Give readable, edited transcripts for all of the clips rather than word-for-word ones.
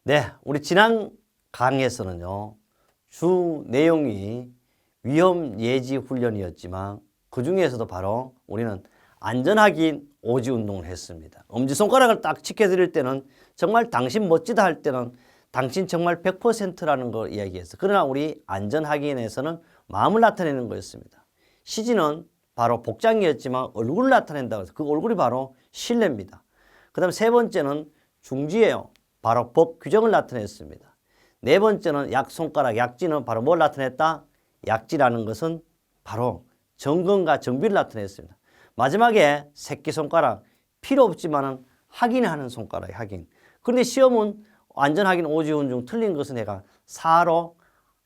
네, 우리 지난 강의에서는요, 주 내용이 위험 예지 훈련이었지만 그 중에서도 바로 우리는 안전확인 오지 운동을 했습니다. 엄지손가락을 딱 지켜드릴 때는 정말 당신 멋지다 할 때는 당신 정말 100%라는 걸 이야기했어요. 그러나 우리 안전확인에서는 마음을 나타내는 거였습니다. 시지는 바로 복장이었지만 얼굴을 나타낸다고 해서 그 얼굴이 바로 신뢰입니다. 그 다음 세 번째는 중지예요. 바로 법 규정을 나타냈습니다. 네 번째는 약손가락, 약지는 바로 뭘 나타냈다? 약지라는 것은 바로 정건과 정비를 나타냈습니다. 마지막에 새끼손가락, 필요 없지만은 확인하는 손가락이 확인. 그런데 시험은 안전확인 오지훈 중 틀린 것은 내가 4로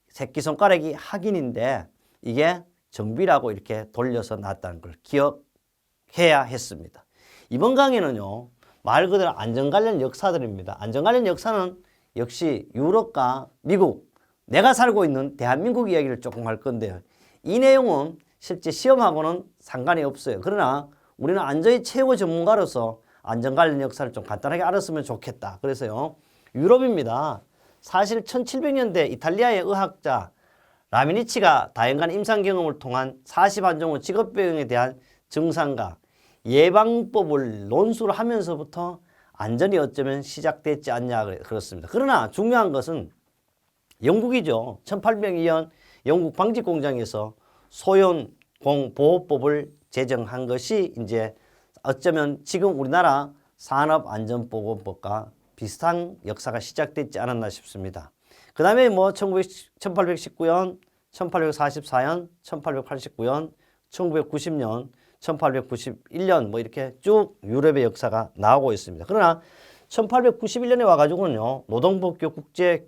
새끼손가락이 확인인데 이게 정비라고 이렇게 돌려서 놨다는 걸 기억해야 했습니다. 이번 강의는요, 말 그대로 안전 관련 역사들입니다. 안전 관련 역사는 역시 유럽과 미국, 내가 살고 있는 대한민국 이야기를 조금 할 건데요. 이 내용은 실제 시험하고는 상관이 없어요. 그러나 우리는 안전의 최고 전문가로서 안전 관련 역사를 좀 간단하게 알았으면 좋겠다. 그래서요, 유럽입니다. 사실 1700년대 이탈리아의 의학자 라미니치가 다연간 임상 경험을 통한 40한종의 직업병에 대한 증상과 예방법을 논술을 하면서부터 안전이 어쩌면 시작됐지 않냐 그렇습니다. 그러나 중요한 것은 영국이죠. 1802년 영국 방직공장에서 소연공보호법을 제정한 것이 이제 어쩌면 지금 우리나라 산업안전보건법과 비슷한 역사가 시작됐지 않았나 싶습니다. 그 다음에 뭐 1819년, 1844년, 1889년, 1990년, 1891년 뭐 이렇게 쭉 유럽의 역사가 나오고 있습니다. 그러나 1891년에 와가지고는요, 노동법규 국제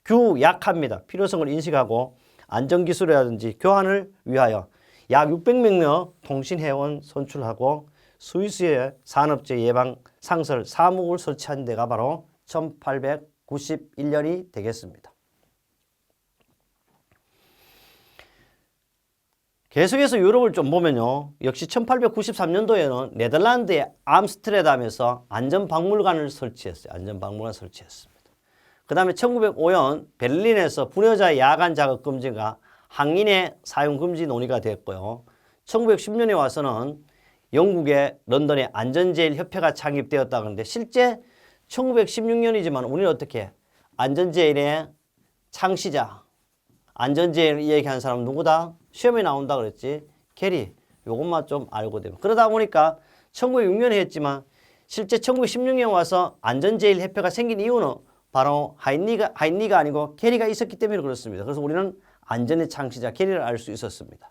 규약합니다. 필요성을 인식하고 안전기술이라든지 교환을 위하여 약 600명의 통신회원 선출하고 스위스의 산업재 예방 상설 사무국을 설치한 데가 바로 1891년이 되겠습니다. 계속해서 유럽을 좀 보면요, 역시 1893년도에는 네덜란드의 암스테르담에서 안전박물관을 설치했어요. 안전박물관 설치했습니다. 그 다음에 1905년 베를린에서 불효자 야간 작업 금지가 항인의 사용 금지 논의가 됐고요. 1910년에 와서는 영국의 런던의 안전제일협회가 창립되었다 그러는데 실제 1916년이지만 우리는 어떻게 안전제일의 창시자, 안전제일 이야기한 사람은 누구다? 시험에 나온다 그랬지. 캐리. 요것만 좀 알고 되면. 그러다 보니까 1906년에 했지만 실제 1916년 와서 안전제일협회가 생긴 이유는 바로 하인리가 아니고 캐리가 있었기 때문에 그렇습니다. 그래서 우리는 안전의 창시자 캐리를 알 수 있었습니다.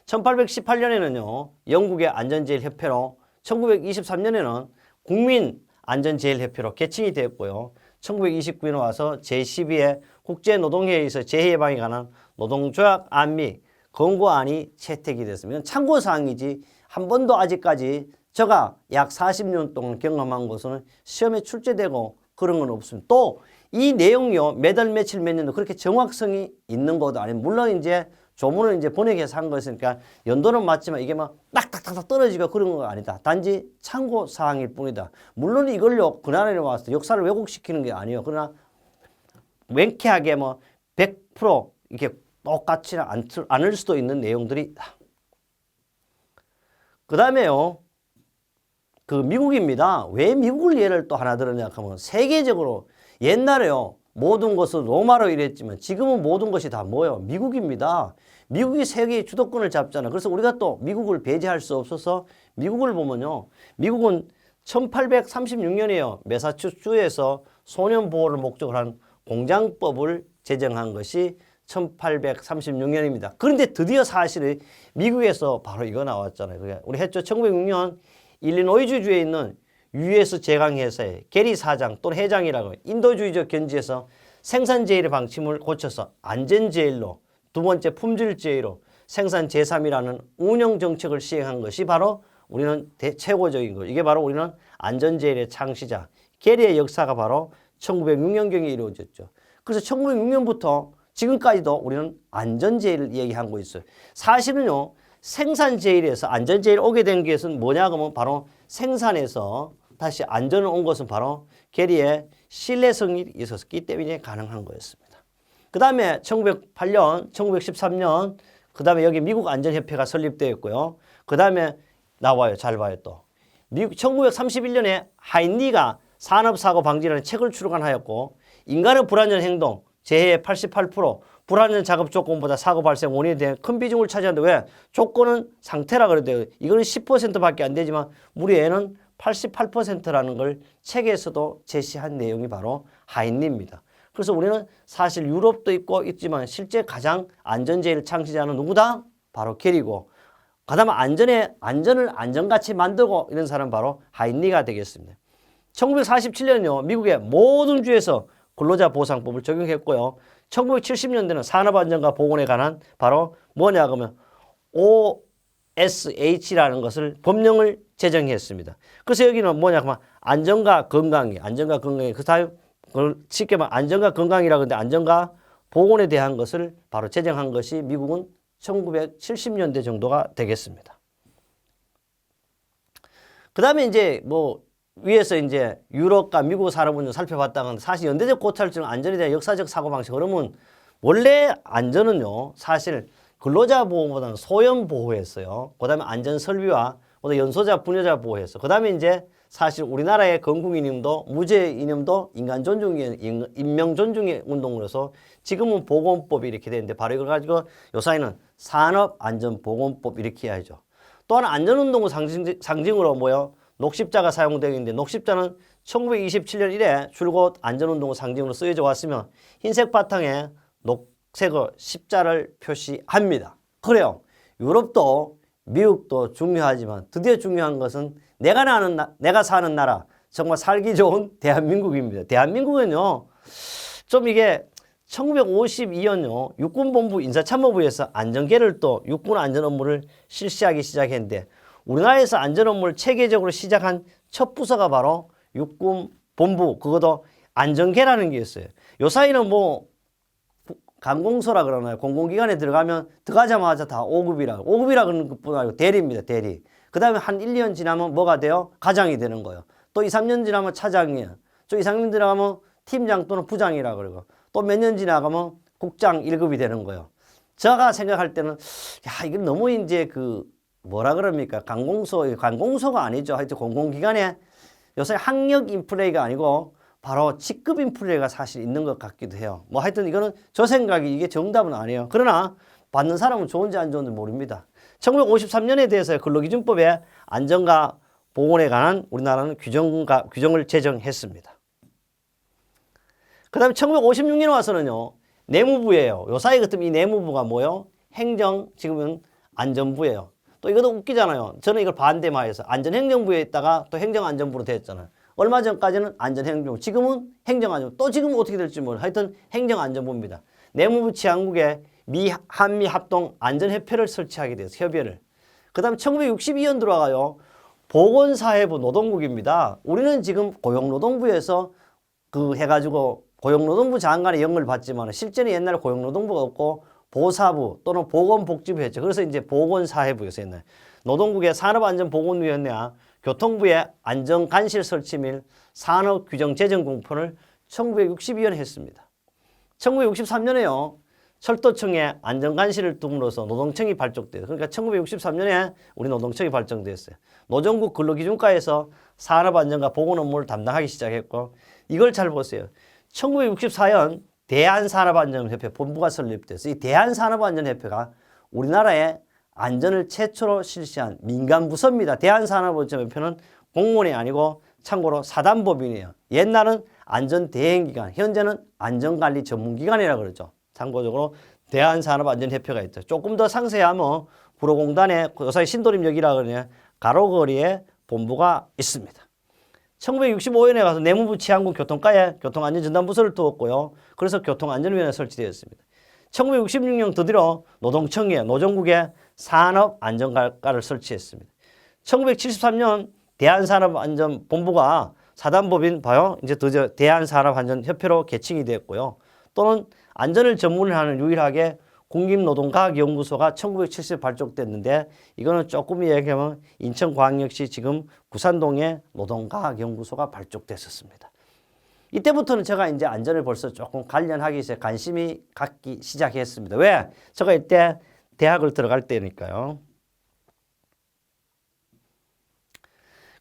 1818년에는요, 영국의 안전제일협회로 1923년에는 국민안전제일협회로 개칭이 되었고요. 1929년에 와서 제12회 국제노동회의에서 재해예방에 관한 노동조약 안 및 권고안이 채택이 됐습니다. 참고사항이지 한 번도 아직까지 제가 약 40년 동안 경험한 것은 시험에 출제되고 그런 건 없습니다. 또 이 내용이요, 몇 월 며칠 몇 년도 그렇게 정확성이 있는 것도 아니고, 물론 이제 조문을 이제 번역해서 한 것이니까 연도는 맞지만 이게 막 딱딱딱딱 떨어지고 그런 건 아니다. 단지 참고 사항일 뿐이다. 물론 이걸로 그 나라에 와서 역사를 왜곡시키는 게 아니에요. 그러나 명쾌하게 뭐 100% 이렇게 똑같지는 않을 수도 있는 내용들이. 그 다음에요, 그 미국입니다. 왜 미국을 예를 또 하나 들었냐 하면 세계적으로 옛날에요, 모든 것은 로마로 이랬지만 지금은 모든 것이 다 뭐예요? 미국입니다. 미국이 세계의 주도권을 잡잖아요. 그래서 우리가 또 미국을 배제할 수 없어서 미국을 보면요, 미국은 1836년에요. 매사추세츠에서 소년 보호를 목적으로 한 공장법을 제정한 것이 1836년입니다. 그런데 드디어 사실은 미국에서 바로 이거 나왔잖아요. 우리 했죠. 1906년 일리노이주주에 있는 US 제강회사의 게리 사장 또는 회장이라고 인도주의적 견지에서 생산제일의 방침을 고쳐서 안전제일로, 두 번째 품질제일로 생산 제3이라는 운영정책을 시행한 것이 바로 우리는 최고적인 거. 이게 바로 우리는 안전제일의 창시자 게리의 역사가 바로 1906년경에 이루어졌죠. 그래서 1906년부터 지금까지도 우리는 안전제일을 얘기하고 있어요. 사실은요, 생산제일에서 안전제일 오게 된 것은 뭐냐 하면 바로 생산에서 다시 안전을 온 것은 바로 계리의 신뢰성이 있었기 때문에 가능한 거였습니다. 그 다음에 1908년, 1913년, 그 다음에 여기 미국 안전협회가 설립되었고요. 그 다음에 나와요. 잘 봐요 또. 미국 1931년에 하인리가 산업사고 방지라는 책을 출간하였고 인간의 불안전 행동, 재해의 88%, 불안전 작업 조건보다 사고 발생 원인에 대한 큰 비중을 차지하는데 왜? 조건은 상태라 그래도 이거는 10%밖에 안 되지만 우리 애는 88%라는 걸 책에서도 제시한 내용이 바로 하인리입니다. 그래서 우리는 사실 유럽도 있지만 실제 가장 안전제일 창시자는 누구다? 바로 계리고 그다음에 안전을 안전같이 만들고 이런 사람 바로 하인리가 되겠습니다. 1947년요 미국의 모든 주에서 근로자 보상법을 적용했고요. 1970년대는 산업안전과 보건에 관한 바로 뭐냐 그러면 OSH라는 것을 법령을 제정했습니다. 그래서 여기는 뭐냐 그러면 안전과 건강이 그 다음 쉽게 말하면 안전과 건강이라고 하는데 안전과 보건에 대한 것을 바로 제정한 것이 미국은 1970년대 정도가 되겠습니다. 그 다음에 이제 뭐 위에서 이제 유럽과 미국 산업을 좀 살펴봤다가 사실 연대적 고찰증 안전에 대한 역사적 사고방식 그러면 원래 안전은요 사실 근로자 보호보다는 소연 보호했어요. 그 다음에 안전 설비와 연소자 분여자 보호했어. 그 다음에 이제 사실 우리나라의 건국 이념도 무죄 이념도 인간 존중의 인명 존중의 운동으로서 지금은 보건법이 이렇게 되는데 바로 이걸 가지고 요사이는 산업안전보건법 이렇게 해야죠. 또한 안전운동의 상징으로 뭐요? 녹십자가 사용되고 있는데 녹십자는 1927년 이래 줄곧 안전운동의 상징으로 쓰여져 왔으며 흰색 바탕에 녹색의 십자를 표시합니다. 그래요. 유럽도 미국도 중요하지만 드디어 중요한 것은 내가 사는 나라 정말 살기 좋은 대한민국입니다. 대한민국은요 좀 이게 1952년요 육군본부 인사참모부에서 안전계를 또 육군 안전 업무를 실시하기 시작했는데 우리나라에서 안전 업무를 체계적으로 시작한 첫 부서가 바로 육군본부 그것도 안전계라는 게 있어요. 요 사이는 뭐 관공서라 그러나요? 공공기관에 들어가자마자 다 5급이라 그러는 것뿐 아니고 대리입니다. 대리. 그 다음에 한 1, 2년 지나면 뭐가 돼요? 과장이 되는 거예요. 또 2, 3년 지나면 차장이에요. 또 2, 3년 지나가면 팀장 또는 부장이라 그러고 또 몇 년 지나가면 국장 1급이 되는 거예요. 제가 생각할 때는 야 이건 너무 이제 뭐라 그럽니까? 관공서가 아니죠. 하여튼 공공기관에 요새 학력 인플레이가 아니고 바로 직급 인플레이가 사실 있는 것 같기도 해요. 뭐 하여튼 이거는 저 생각이 이게 정답은 아니에요. 그러나 받는 사람은 좋은지 안 좋은지 모릅니다. 1953년에 대해서 근로기준법에 안전과 보건에 관한 우리나라는 규정을 제정했습니다. 그 다음에 1956년에 와서는요. 내무부예요. 요 사이 같으면 이 내무부가 뭐예요? 지금은 안전부예요. 또 이것도 웃기잖아요. 저는 이걸 반대마해서 안전행정부에 있다가 또 행정안전부로 됐잖아요. 얼마 전까지는 안전행정부, 지금은 행정안전부, 또 지금은 어떻게 될지 모르겠어요. 하여튼 행정안전부입니다. 내무부 치안국에 한미 합동 안전협회를 설치하게 돼서 협의회를. 그 다음에 1962년 들어가요. 보건사회부 노동국입니다. 우리는 지금 고용노동부에서 해가지고 고용노동부 장관의 역할을 받지만 실제는 옛날에 고용노동부가 없고 보사부 또는 보건복지부 했죠. 그래서 이제 보건사회부였어요. 옛날에. 노동국의 산업안전보건위원회와 교통부의 안전관실 설치 및 산업규정 제정 공포를 1962년에 했습니다. 1963년에요. 철도청에 안전관실을 둠으로써 노동청이 발족돼요. 그러니까 1963년에 우리 노동청이 발족됐어요. 노정국 근로기준과에서 산업안전과 보건 업무를 담당하기 시작했고 이걸 잘 보세요. 1964년 대한산업안전협회 본부가 설립돼서 이 대한산업안전협회가 우리나라의 안전을 최초로 실시한 민간부서입니다. 대한산업안전협회는 공무원이 아니고 참고로 사단법인이에요. 옛날은 안전대행기관, 현재는 안전관리 전문기관이라고 그러죠. 참고적으로 대한산업안전협회가 있죠. 조금 더 상세하면 구로공단의 요사이 신도림역이라고 그러냐 가로거리에 본부가 있습니다. 1965년에 가서 내무부 치안국 교통과에 교통안전전담부서를 두었고요. 그래서 교통안전위원회가 설치되었습니다. 1966년 드디어 노동청에 노정국에 산업안전과를 설치했습니다. 1973년 대한산업안전본부가 사단법인 봐요. 이제 드디어 대한산업안전협회로 개칭이 되었고요. 또는 안전을 전문을 하는 유일하게 국립노동과학연구소가 1970에 발족됐는데 이거는 조금 얘기하면 인천광역시 지금 구산동에 노동과학연구소가 발족됐었습니다. 이때부터는 제가 이제 안전을 벌써 조금 관련하기 시작 관심이 갖기 시작했습니다. 왜? 제가 이때 대학을 들어갈 때니까요.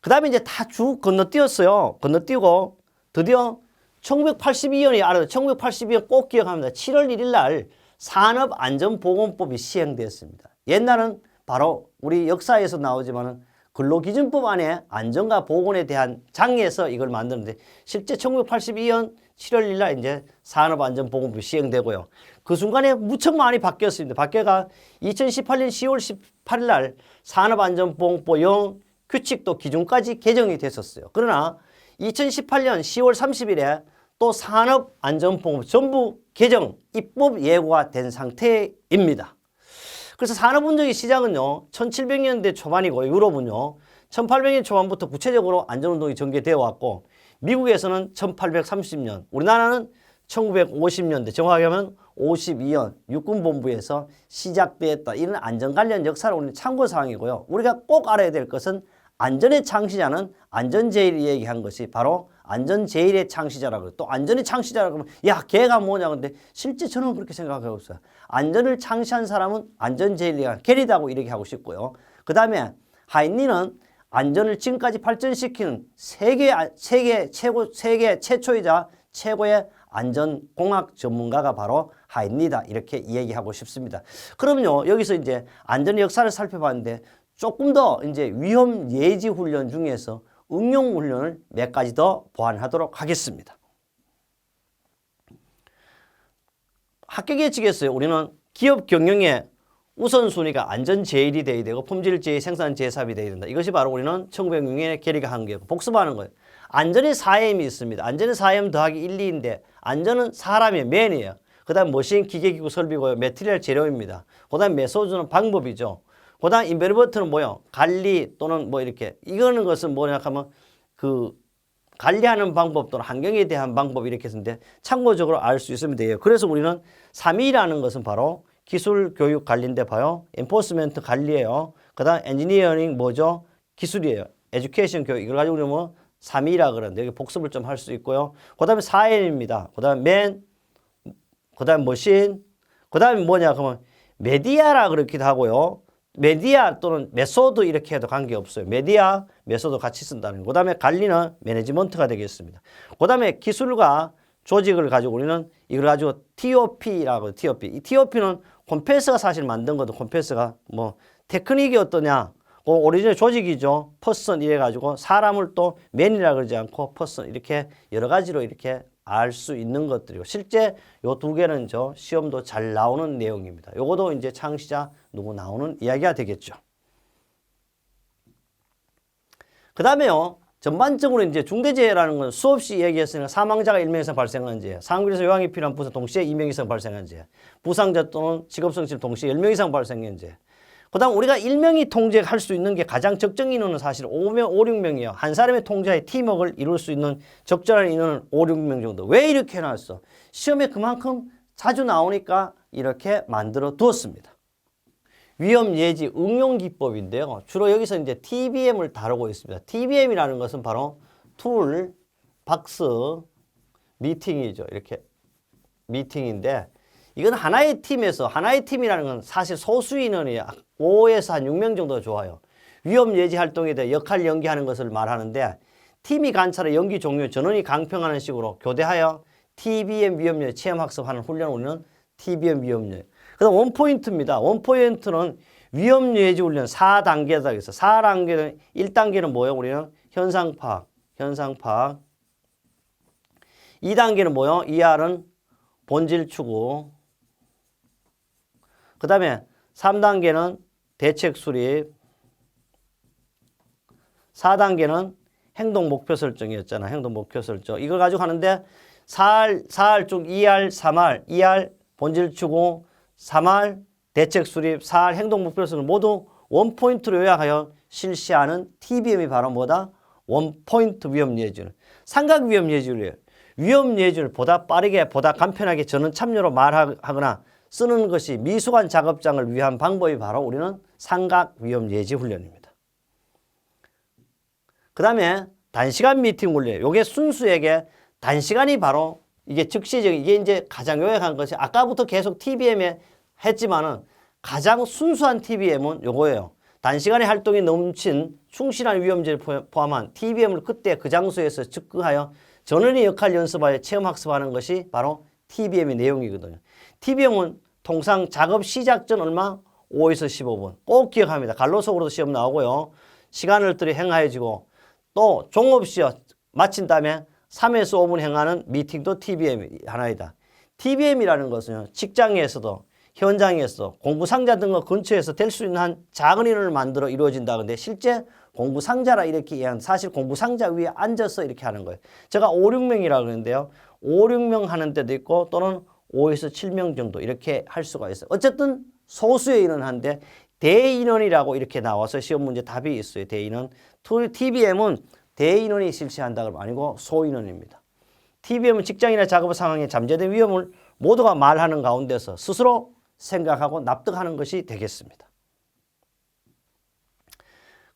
그 다음에 이제 다 쭉 건너뛰었어요. 건너뛰고 드디어 1982년이 알아요. 1982년 꼭 기억합니다. 7월 1일 날 산업안전보건법이 시행되었습니다. 옛날은 바로 우리 역사에서 나오지만은 근로기준법 안에 안전과 보건에 대한 장에서 이걸 만드는데 실제 1982년 7월 1일 날 이제 산업안전보건법이 시행되고요. 그 순간에 무척 많이 바뀌었습니다. 바뀌어가 2018년 10월 18일 날 산업안전보건법 영 규칙도 기준까지 개정이 됐었어요. 그러나 2018년 10월 30일에 또 산업안전보건법 전부 개정, 입법 예고가 된 상태입니다. 그래서 산업운동의 시작은요, 1700년대 초반이고 유럽은요, 1800년 초반부터 구체적으로 안전운동이 전개되어 왔고 미국에서는 1830년, 우리나라는 1950년대, 정확하게 하면 52년 육군본부에서 시작되었다. 이런 안전 관련 역사를 우리는 참고사항이고요. 우리가 꼭 알아야 될 것은 안전의 창시자는 안전제일이 얘기한 것이 바로 안전제일의 창시자라고 해요. 또 안전의 창시자라고 하면 야 걔가 뭐냐 근데 실제 저는 그렇게 생각하고 있어요. 안전을 창시한 사람은 안전제일이야 게리다고 이렇게 하고 싶고요. 그 다음에 하인리는 안전을 지금까지 발전시키는 세계 최초이자 최고의 안전공학 전문가가 바로 하인리다 이렇게 얘기하고 싶습니다. 그럼요 여기서 이제 안전의 역사를 살펴봤는데 조금 더 이제 위험 예지 훈련 중에서 응용 훈련을 몇 가지 더 보완하도록 하겠습니다. 합격 예측에서요. 우리는 기업 경영의 우선순위가 안전 제일이 돼야 되고 품질 제일, 생산 제삽이 돼야 된다. 이것이 바로 우리는 1906년에 결의가 한 거고 복습하는 거예요. 안전의 4M이 있습니다. 안전의 4M 더하기 1, 2인데 안전은 사람의 맨이에요. 그 다음 머신, 기계기구 설비고요. 매트리얼 재료입니다. 그 다음 메소드는 방법이죠. 그 다음 인벨버트는 뭐요? 관리 또는 뭐 이렇게 이거는 것은 뭐냐 하면 그 관리하는 방법 또는 환경에 대한 방법 이렇게 했는데 참고적으로 알 수 있으면 돼요. 그래서 우리는 3E라는 것은 바로 기술 교육 관리인데 봐요. 엔포스먼트 관리예요. 그 다음 엔지니어링 뭐죠? 기술이에요. 에듀케이션 교육 이걸 가지고 우리는 뭐 3E라 그러는데 여기 복습을 좀 할 수 있고요. 그 다음에 4M입니다. 그 다음에 맨, 그 다음에 머신, 그 다음에 뭐냐 그러면 메디아라 그렇기도 하고요. 메디아 또는 메소드 이렇게 해도 관계없어요. 메디아, 메소드 같이 쓴다는 거. 그 다음에 관리는 매니지먼트가 되겠습니다. 그 다음에 기술과 조직을 가지고 우리는 이걸 가지고 TOP라고 TOP. 이 TOP는 콤패스가 사실 만든 것도 콤패스가 뭐 테크닉이 어떠냐. 그 오리지널 조직이죠. 퍼슨 이래가지고 사람을 또 맨이라 그러지 않고 퍼슨 이렇게 여러 가지로 이렇게 알 수 있는 것들이고 실제 요 두 개는 저 시험도 잘 나오는 내용입니다. 요것도 이제 창시자 누구 나오는 이야기가 되겠죠. 그 다음에요. 전반적으로 이제 중대재해라는 건 수없이 얘기했으니까 사망자가 1명 이상 발생한 재해, 상급에서 요양이 필요한 부상 동시에 2명 이상 발생한 재해, 부상자 또는 직업성실 동시에 10명 이상 발생한 재해. 그 다음 우리가 1명이 통제할 수 있는 게 가장 적정 인원은 사실 5명, 5, 6명이에요. 한 사람의 통제하에 팀워크를 이룰 수 있는 적절한 인원은 5, 6명 정도. 왜 이렇게 해놨어? 시험에 그만큼 자주 나오니까 이렇게 만들어 두었습니다. 위험 예지 응용 기법인데요. 주로 여기서 이제 TBM을 다루고 있습니다. TBM이라는 것은 바로 툴, 박스, 미팅이죠. 이렇게 미팅인데 이건 하나의 팀에서 하나의 팀이라는 건 사실 소수 인원이에요. 5에서 한 6명 정도 좋아요. 위험 예지 활동에 대해 역할 연기하는 것을 말하는데 팀이 관찰해 연기 종료 전원이 강평하는 식으로 교대하여 TBM 위험률 체험학습하는 훈련을 우리는 TBM 위험률. 그 다음 원포인트입니다. 원포인트는 위험 예지 훈련 4단계다. 그래서 4단계는 1단계는 뭐예요? 우리는 현상 파악. 2단계는 뭐예요? 2R은 본질 추구. 그 다음에 3단계는 대책 수립. 4단계는 행동 목표 설정이었잖아. 행동 목표 설정. 이걸 가지고 하는데 4R 중 2R, 3R, 2R 본질 추구, 3R 대책 수립, 4R 행동 목표 설정 모두 원포인트로 요약하여 실시하는 TBM이 바로 뭐다? 원포인트 위험 예지율. 삼각 위험 예지율이에요. 위험 예지율을 보다 빠르게, 보다 간편하게 전원 참여로 말하거나 쓰는 것이 미숙한 작업장을 위한 방법이 바로 우리는 삼각 위험 예지 훈련입니다. 그 다음에 단시간 미팅 훈련. 요게 순수에게 단시간이 바로 이게 즉시적인, 이게 이제 가장 요약한 것이 아까부터 계속 TBM에 했지만은 가장 순수한 TBM은 요거예요. 단시간의 활동이 넘친 충실한 위험지를 포함한 TBM을 그때 그 장소에서 즉흥하여 전원의 역할 연습하여 체험 학습하는 것이 바로 TBM의 내용이거든요. TBM은 통상 작업 시작 전 얼마? 5에서 15분. 꼭 기억합니다. 갈로속으로도 시험 나오고요. 시간을 들여 행하여지고 또 종업시험 마친 다음에 3에서 5분 행하는 미팅도 TBM 하나이다. TBM이라는 것은 직장에서도 현장에서 공부 상자 등과 근처에서 될 수 있는 한 작은 인원을 만들어 이루어진다. 근데 실제 공부 상자라 이렇게 이해하는, 사실 공부 상자 위에 앉아서 이렇게 하는 거예요. 제가 5, 6명이라고 그러는데요. 5, 6명 하는 때도 있고 또는 5에서 7명 정도 이렇게 할 수가 있어요. 어쨌든 소수의 인원 한데 대인원이라고 이렇게 나와서 시험 문제 답이 있어요. 대인원. TBM은 대인원이 실시한다 그러면 아니고 소인원입니다. TBM은 직장이나 작업 상황에 잠재된 위험을 모두가 말하는 가운데서 스스로 생각하고 납득하는 것이 되겠습니다.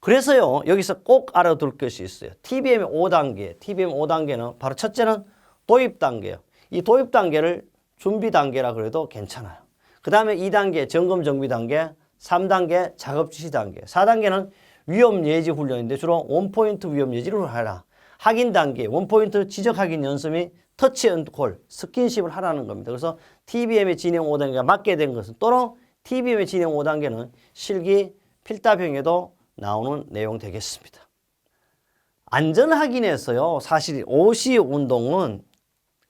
그래서요, 여기서 꼭 알아둘 것이 있어요. TBM의 5단계, TBM 5단계는 바로 첫째는 도입 단계예요. 이 도입 단계를 준비 단계라 그래도 괜찮아요. 그 다음에 2단계 점검 정비 단계, 3단계 작업 지시 단계, 4단계는 위험 예지 훈련인데 주로 원포인트 위험 예지를 하라. 확인 단계, 원포인트 지적 확인 연습 및 터치 앤 콜, 스킨십을 하라는 겁니다. 그래서 TBM의 진행 5단계가 맞게 된 것은 또는 TBM의 진행 5단계는 실기 필답형에도 나오는 내용 되겠습니다. 안전 확인에서요, 사실 OC 운동은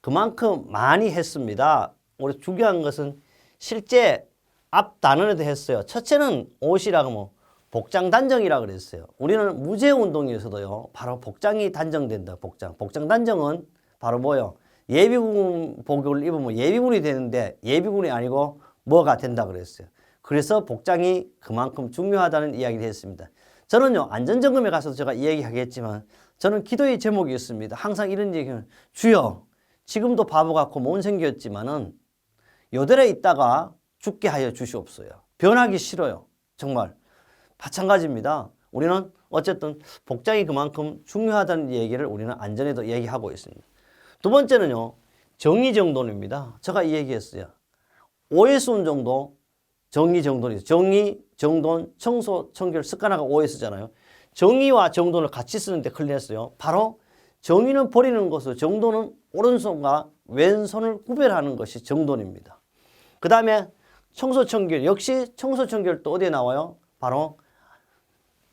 그만큼 많이 했습니다. 우리 중요한 것은 실제 앞 단원에도 했어요. 첫째는 OC라고 하면 복장 단정이라고 그랬어요. 우리는 무제 운동에서도요, 바로 복장이 단정된다. 복장 단정은 바로 뭐요? 예비군 복을 입으면 예비군이 되는데 예비군이 아니고 뭐가 된다 그랬어요. 그래서 복장이 그만큼 중요하다는 이야기를 했습니다. 저는요, 안전점검에 가서도 제가 이야기하겠지만 저는 기도의 제목이 있습니다. 항상 이런 얘기는 주여, 지금도 바보 같고 못생겼지만은 요대로 있다가 죽게 하여 주시옵소요. 변하기 싫어요. 정말 마찬가지입니다. 우리는 어쨌든 복장이 그만큼 중요하다는 얘기를 우리는 안전에도 얘기하고 있습니다. 두 번째는요, 정의정돈입니다. 제가 이 얘기했어요. OS 운동도 정의정돈이죠. 정의, 정돈, 청소, 청결, 습관화가 OS잖아요. 정의와 정돈을 같이 쓰는데 클린했어요. 바로 정의는 버리는 것으로 정돈은 오른손과 왼손을 구별하는 것이 정돈입니다. 그 다음에 청소, 청결, 역시 청소, 청결도 어디에 나와요? 바로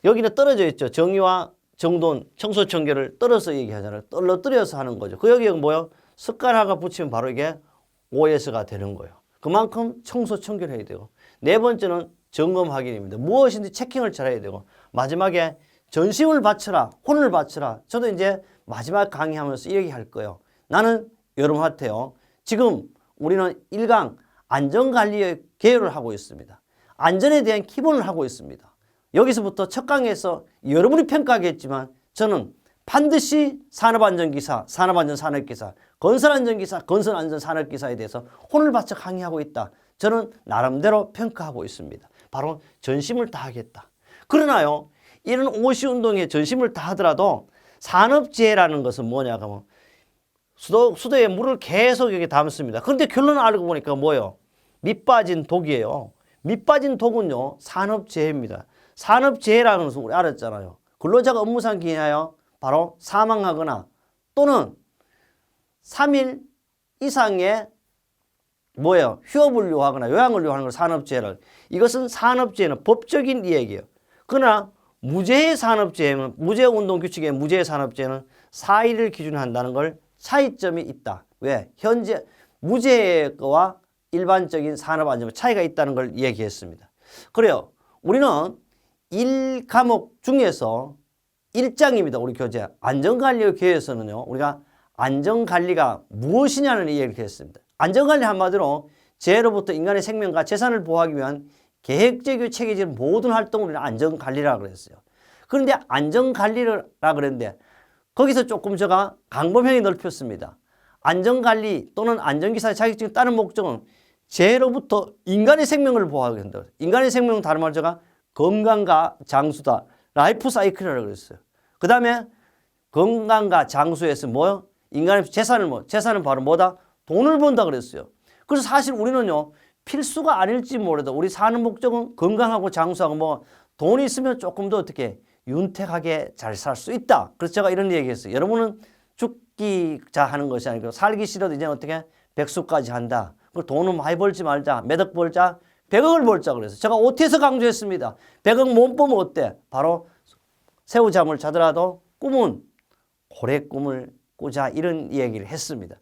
여기는 떨어져 있죠. 정의와 정돈, 청소, 청결을 떨어서 얘기하잖아요. 떨어뜨려서 하는 거죠. 그 여기가 뭐예요? 습관화가 붙이면 바로 이게 OS가 되는 거예요. 그만큼 청소, 청결해야 되고. 네 번째는 점검 확인입니다. 무엇인지 체킹을 잘해야 되고. 마지막에 전심을 바쳐라, 혼을 바쳐라. 저도 이제 마지막 강의하면서 이 얘기 할 거예요. 나는 여러분한테요, 지금 우리는 1강 안전관리의 개요를 하고 있습니다. 안전에 대한 기본을 하고 있습니다. 여기서부터 첫 강의에서 여러분이 평가하겠지만 저는 반드시 산업안전기사, 산업안전산업기사, 건설안전기사, 건설안전산업기사에 대해서 혼을 바쳐 강의하고 있다. 저는 나름대로 평가하고 있습니다. 바로 전심을 다하겠다. 그러나요, 이런 OC 운동에 전심을 다하더라도 산업재해라는 것은 뭐냐 하면 수도에 물을 계속 여기 담습니다. 그런데 결론을 알고 보니까 뭐예요? 밑빠진 독이에요. 밑빠진 독은요, 산업재해입니다. 산업재해라는 것은 우리 알았잖아요. 근로자가 업무상 기하여 바로 사망하거나 또는 3일 이상의 뭐예요? 휴업을 요하거나 요양을 요하는 걸 산업재해를. 이것은 산업재해는 법적인 이야기예요. 그러나 무재해 산업재해는, 무재운동규칙의 무재해 산업재해는 4일을 기준으로 한다는 걸 차이점이 있다. 왜? 현재 무재해 거와 일반적인 산업안전 차이가 있다는 걸 얘기했습니다. 그래요. 우리는 1과목 중에서 1장입니다. 우리 교재. 안전관리 교회에서는요, 우리가 안전관리가 무엇이냐는 이야기를 했습니다. 안전관리 한마디로 재해로부터 인간의 생명과 재산을 보호하기 위한 계획적이고 체계적인 모든 활동을 우리는 안전관리라고 그랬어요. 그런데 안전관리라 그랬는데 거기서 조금 제가 강범형이 넓혔습니다. 안전관리 또는 안전기사의 자격증이 따는 목적은 재해로부터 인간의 생명을 보호하게 된다. 인간의 생명은 다른 말로 제가 건강과 장수다. 라이프 사이클이라고 그랬어요. 그 다음에 건강과 장수에서 뭐요? 인간의 재산은 바로 뭐다? 돈을 번다 그랬어요. 그래서 사실 우리는요, 필수가 아닐지 몰라도 우리 사는 목적은 건강하고 장수하고 뭐 돈이 있으면 조금 더 어떻게 윤택하게 잘 살 수 있다. 그래서 제가 이런 얘기했어요. 여러분은 죽기자 하는 것이 아니고 살기 싫어도 이제 어떻게 백수까지 한다. 그 돈은 많이 벌지 말자. 몇 억 벌자. 100억을 벌자 그래서 제가 OT에서 강조했습니다. 100억 못 보면 어때? 바로 새우잠을 자더라도 꿈은 고래 꿈을 꾸자 이런 얘기를 했습니다.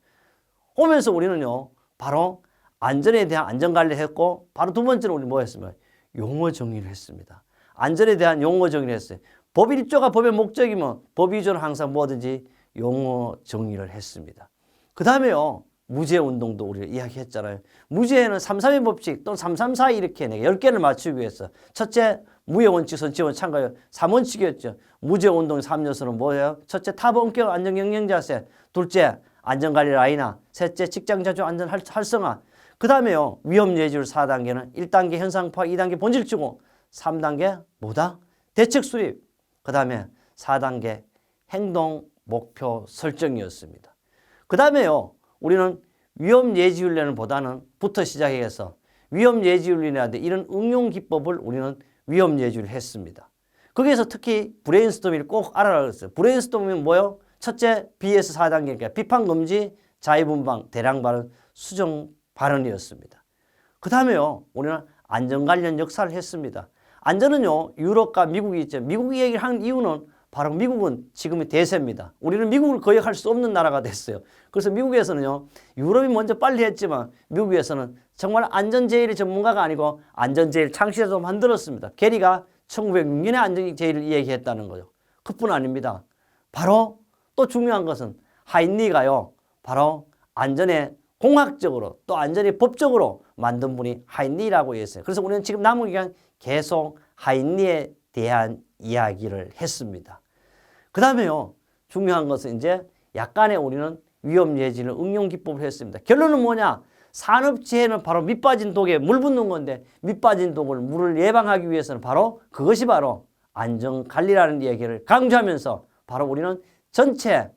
오면서 우리는요, 바로 안전에 대한 안전관리를 했고 바로 두 번째로 우리 뭐 했습니까? 용어 정리를 했습니다. 안전에 대한 용어 정리를 했어요. 법 1조가 법의 목적이면 법 2조는 항상 뭐든지 용어 정리를 했습니다. 그 다음에요, 무죄 운동도 우리가 이야기했잖아요. 무죄는 332 법칙 또는 334 이렇게 10개를 맞추기 위해서 첫째, 무효 원칙, 선취 원칙 참가요. 3원칙이었죠. 무죄 운동 3요소는 뭐예요? 첫째, 타범격 안전 경영 자세. 둘째, 안전관리 라인화. 셋째, 직장 자주 안전 활성화. 그 다음에요, 위험 예지율 4단계는 1단계 현상 파악, 2단계 본질 추구, 3단계 뭐다? 대책 수립. 그 다음에 4단계 행동 목표 설정이었습니다. 그 다음에요, 우리는 위험 예지훈련보다는 부터 시작해서 위험 예지훈련이라는데 이런 응용 기법을 우리는 위험 예지를 했습니다. 거기에서 특히 브레인스토밍을 꼭 알아라 그랬어요. 브레인스토밍은 뭐요? 첫째, BS 4단계니까 비판 금지, 자유분방, 대량 발언, 수정 발언이었습니다. 그 다음에요, 우리는 안전 관련 역사를 했습니다. 안전은요, 유럽과 미국이 있죠. 미국 얘기를 한 이유는 바로 미국은 지금의 대세입니다. 우리는 미국을 거역할 수 없는 나라가 됐어요. 그래서 미국에서는요, 유럽이 먼저 빨리 했지만 미국에서는 정말 안전제일의 전문가가 아니고 안전제일 창시자도 만들었습니다. 게리가 1906년에 안전제일을 얘기했다는 거죠. 그뿐 아닙니다. 바로 또 중요한 것은 하인리가요, 바로 안전에 공학적으로 또 안전에 법적으로 만든 분이 하인리라고 했어요. 그래서 우리는 지금 남은 기간 계속 하인리에 대한 이야기를 했습니다. 그 다음에요, 중요한 것은 이제 약간의 우리는 위험 예지를 응용 기법을 했습니다. 결론은 뭐냐? 산업재해는 바로 밑빠진 독에 물 붓는 건데 밑빠진 독을 물을 예방하기 위해서는 바로 그것이 바로 안전관리라는 얘기를 강조하면서 바로 우리는 전체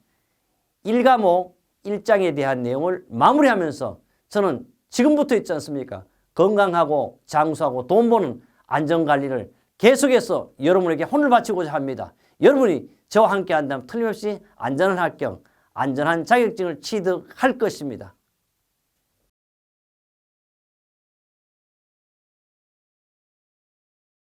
1과목 1장에 대한 내용을 마무리하면서 저는 지금부터 있지 않습니까? 건강하고 장수하고 돈 버는 안전관리를 계속해서 여러분에게 혼을 바치고자 합니다. 여러분이 저와 함께 한다면 틀림없이 안전한 합격, 안전한 자격증을 취득할 것입니다.